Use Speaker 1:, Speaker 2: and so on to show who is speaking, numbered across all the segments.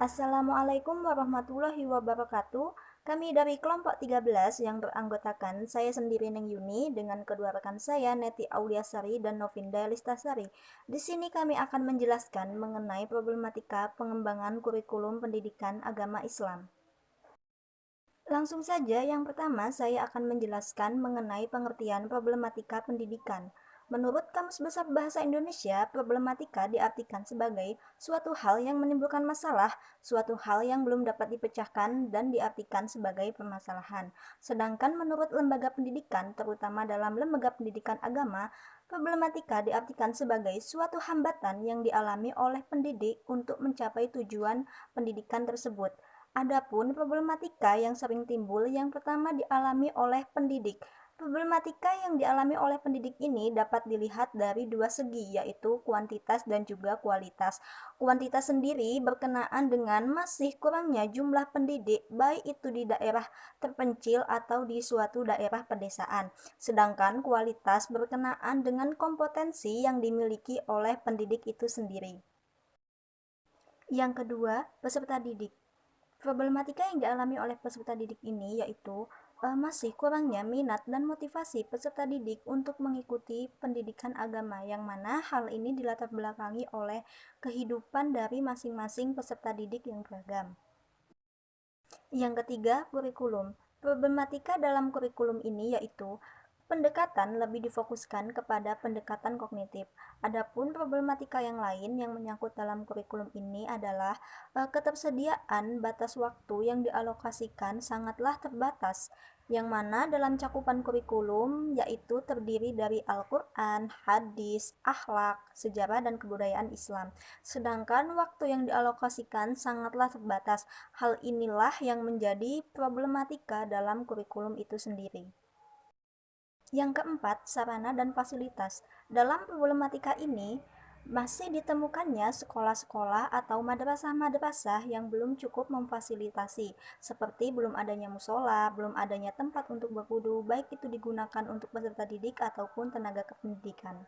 Speaker 1: Assalamualaikum warahmatullahi wabarakatuh. Kami dari kelompok 13 yang beranggotakan saya sendiri Neng Yuni dengan kedua rekan saya Neti Auliasari dan Novinda Listasari. Di sini kami akan menjelaskan mengenai problematika pengembangan kurikulum pendidikan agama Islam. Langsung saja, yang pertama saya akan menjelaskan mengenai pengertian problematika pendidikan. Menurut Kamus Besar Bahasa Indonesia, problematika diartikan sebagai suatu hal yang menimbulkan masalah, suatu hal yang belum dapat dipecahkan dan diartikan sebagai permasalahan. Sedangkan menurut lembaga pendidikan, terutama dalam lembaga pendidikan agama, problematika diartikan sebagai suatu hambatan yang dialami oleh pendidik untuk mencapai tujuan pendidikan tersebut. Adapun problematika yang sering timbul yang pertama dialami oleh pendidik. Problematika yang dialami oleh pendidik ini dapat dilihat dari dua segi, yaitu kuantitas dan juga kualitas. Kuantitas sendiri berkenaan dengan masih kurangnya jumlah pendidik, baik itu di daerah terpencil atau di suatu daerah pedesaan. Sedangkan kualitas berkenaan dengan kompetensi yang dimiliki oleh pendidik itu sendiri. Yang kedua, peserta didik. Problematika yang dialami oleh peserta didik ini yaitu masih kurangnya minat dan motivasi peserta didik untuk mengikuti pendidikan agama, yang mana hal ini dilatar belakangi oleh kehidupan dari masing-masing peserta didik yang beragam. Yang ketiga, kurikulum. Problematika dalam kurikulum ini yaitu pendekatan lebih difokuskan kepada pendekatan kognitif. Adapun problematika yang lain yang menyangkut dalam kurikulum ini adalah ketersediaan batas waktu yang dialokasikan sangatlah terbatas, yang mana dalam cakupan kurikulum yaitu terdiri dari Al-Quran, hadis, akhlak, sejarah, dan kebudayaan Islam. Sedangkan waktu yang dialokasikan sangatlah terbatas. Hal inilah yang menjadi problematika dalam kurikulum itu sendiri. Yang keempat, sarana dan fasilitas. Dalam problematika ini, masih ditemukannya sekolah-sekolah atau madrasah-madrasah yang belum cukup memfasilitasi, seperti belum adanya musola, belum adanya tempat untuk berwudu, baik itu digunakan untuk peserta didik ataupun tenaga kependidikan.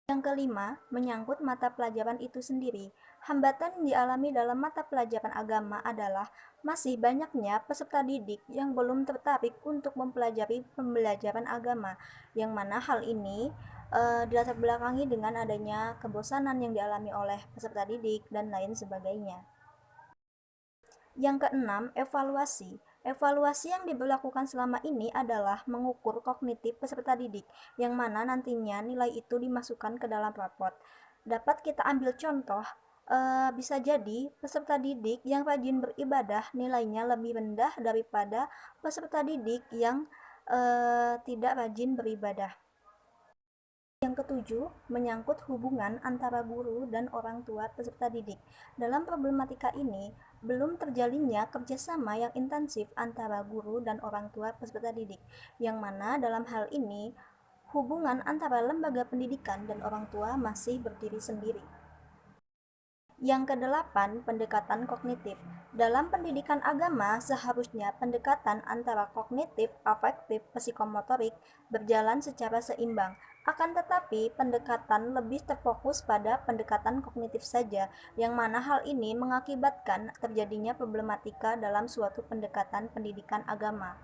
Speaker 1: Yang kelima, menyangkut mata pelajaran itu sendiri. Hambatan yang dialami dalam mata pelajaran agama adalah masih banyaknya peserta didik yang belum tertarik untuk mempelajari pembelajaran agama, yang mana hal ini dilatar belakangi dengan adanya kebosanan yang dialami oleh peserta didik dan lain sebagainya. Yang keenam, evaluasi. Evaluasi yang diberlakukan selama ini adalah mengukur kognitif peserta didik, yang mana nantinya nilai itu dimasukkan ke dalam raport. Dapat kita ambil contoh, bisa jadi peserta didik yang rajin beribadah nilainya lebih rendah daripada peserta didik yang tidak rajin beribadah. Yang ketujuh, menyangkut hubungan antara guru dan orang tua peserta didik. Dalam problematika ini, belum terjalinnya kerjasama yang intensif antara guru dan orang tua peserta didik, yang mana dalam hal ini, hubungan antara lembaga pendidikan dan orang tua masih berdiri sendiri. Yang kedelapan, pendekatan kognitif. Dalam pendidikan agama, seharusnya pendekatan antara kognitif, afektif, psikomotorik berjalan secara seimbang. Akan tetapi, pendekatan lebih terfokus pada pendekatan kognitif saja, yang mana hal ini mengakibatkan terjadinya problematika dalam suatu pendekatan pendidikan agama.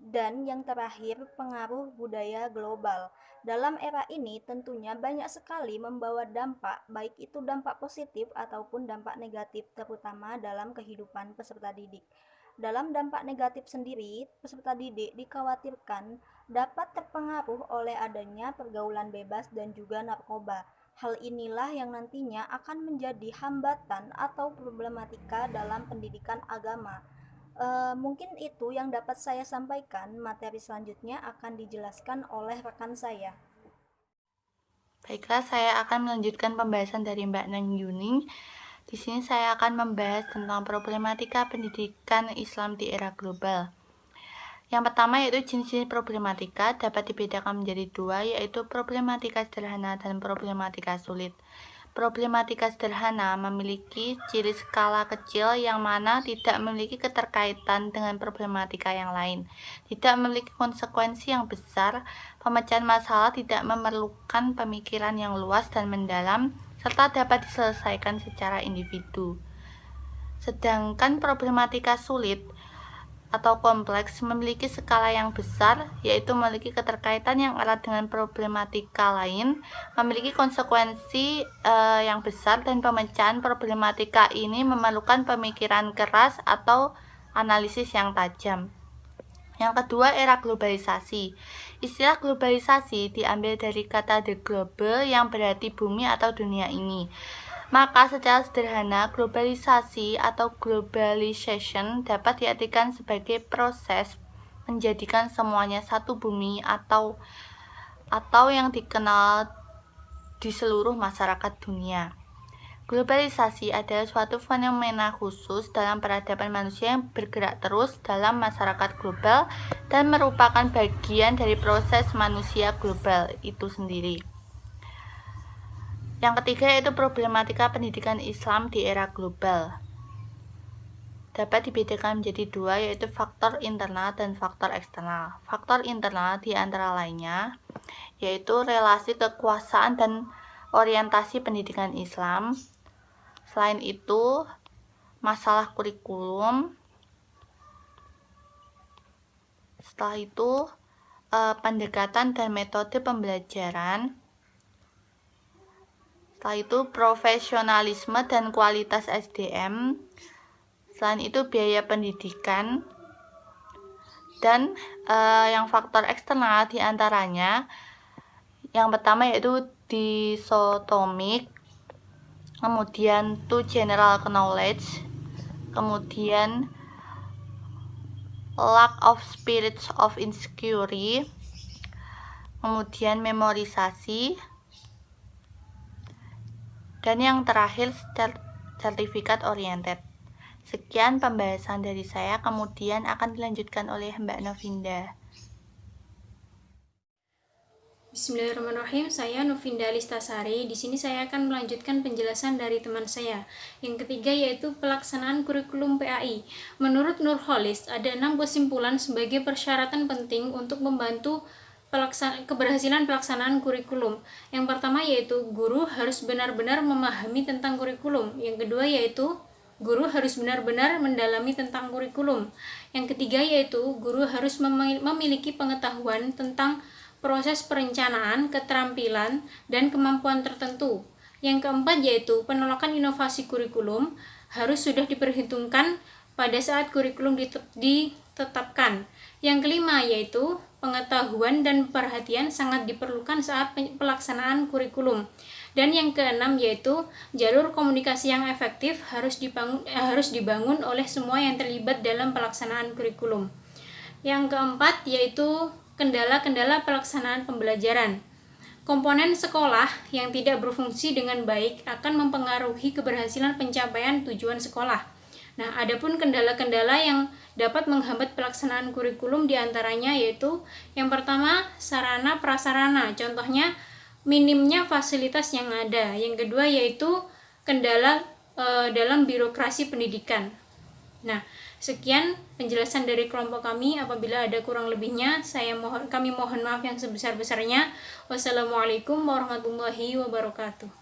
Speaker 1: Dan yang terakhir, pengaruh budaya global. Dalam era ini tentunya banyak sekali membawa dampak, baik itu dampak positif ataupun dampak negatif, terutama dalam kehidupan peserta didik. Dalam dampak negatif sendiri, peserta didik dikhawatirkan dapat terpengaruh oleh adanya pergaulan bebas dan juga narkoba. Hal inilah yang nantinya akan menjadi hambatan atau problematika dalam pendidikan agama. Mungkin itu yang dapat saya sampaikan. Materi selanjutnya akan dijelaskan oleh rekan saya.
Speaker 2: Baiklah, saya akan melanjutkan pembahasan dari Mbak Neng Yuning. Di sini saya akan membahas tentang problematika pendidikan Islam di era global. Yang pertama yaitu jenis-jenis problematika dapat dibedakan menjadi dua, yaitu problematika sederhana dan problematika sulit. Problematika sederhana memiliki ciri skala kecil yang mana tidak memiliki keterkaitan dengan problematika yang lain, tidak memiliki konsekuensi yang besar, pemecahan masalah tidak memerlukan pemikiran yang luas dan mendalam, serta dapat diselesaikan secara individu. Sedangkan problematika sulit atau kompleks memiliki skala yang besar, yaitu memiliki keterkaitan yang erat dengan problematika lain, memiliki konsekuensi yang besar, dan pemecahan problematika ini memerlukan pemikiran keras atau analisis yang tajam. Yang kedua, era globalisasi. Istilah globalisasi diambil dari kata the global yang berarti bumi atau dunia ini. Maka secara sederhana, globalisasi atau globalization dapat diartikan sebagai proses menjadikan semuanya satu bumi atau yang dikenal di seluruh masyarakat dunia. Globalisasi adalah suatu fenomena khusus dalam peradaban manusia yang bergerak terus dalam masyarakat global dan merupakan bagian dari proses manusia global itu sendiri. Yang ketiga yaitu problematika pendidikan Islam di era global. Dapat dibedakan menjadi dua, yaitu faktor internal dan faktor eksternal. Faktor internal di antara lainnya yaitu relasi kekuasaan dan orientasi pendidikan Islam. Selain itu, masalah kurikulum. Setelah itu, pendekatan dan metode pembelajaran. Setelah itu, profesionalisme dan kualitas SDM. Selain itu, biaya pendidikan. Dan yang faktor eksternal diantaranya, yang pertama yaitu dichotomic, kemudian to general knowledge, kemudian lack of spirits of insecurity, kemudian memorisasi, dan yang terakhir certifikat oriented. Sekian pembahasan dari saya, kemudian akan dilanjutkan oleh Mbak Novinda.
Speaker 3: Bismillahirrahmanirrahim. Saya Novinda Listasari. Di sini saya akan melanjutkan penjelasan dari teman saya. Yang ketiga yaitu pelaksanaan kurikulum PAI. Menurut Nurholis, ada 6 kesimpulan sebagai persyaratan penting untuk membantu keberhasilan pelaksanaan kurikulum. Yang pertama yaitu guru harus benar-benar memahami tentang kurikulum. Yang kedua yaitu guru harus benar-benar mendalami tentang kurikulum. Yang ketiga yaitu guru harus memiliki pengetahuan tentang proses perencanaan, keterampilan, dan kemampuan tertentu. Yang keempat yaitu penolakan inovasi kurikulum harus sudah diperhitungkan pada saat kurikulum ditetapkan. Yang kelima yaitu pengetahuan dan perhatian sangat diperlukan saat pelaksanaan kurikulum. Dan yang keenam yaitu jalur komunikasi yang efektif harus dibangun oleh semua yang terlibat dalam pelaksanaan kurikulum. Yang keempat yaitu kendala-kendala pelaksanaan pembelajaran. Komponen sekolah yang tidak berfungsi dengan baik akan mempengaruhi keberhasilan pencapaian tujuan sekolah. Nah, adapun kendala-kendala yang dapat menghambat pelaksanaan kurikulum diantaranya yaitu yang pertama sarana prasarana, contohnya minimnya fasilitas yang ada. Yang kedua yaitu kendala dalam birokrasi pendidikan. Nah, sekian penjelasan dari kelompok kami. Apabila ada kurang lebihnya, kami mohon maaf yang sebesar-besarnya. Wassalamualaikum warahmatullahi wabarakatuh.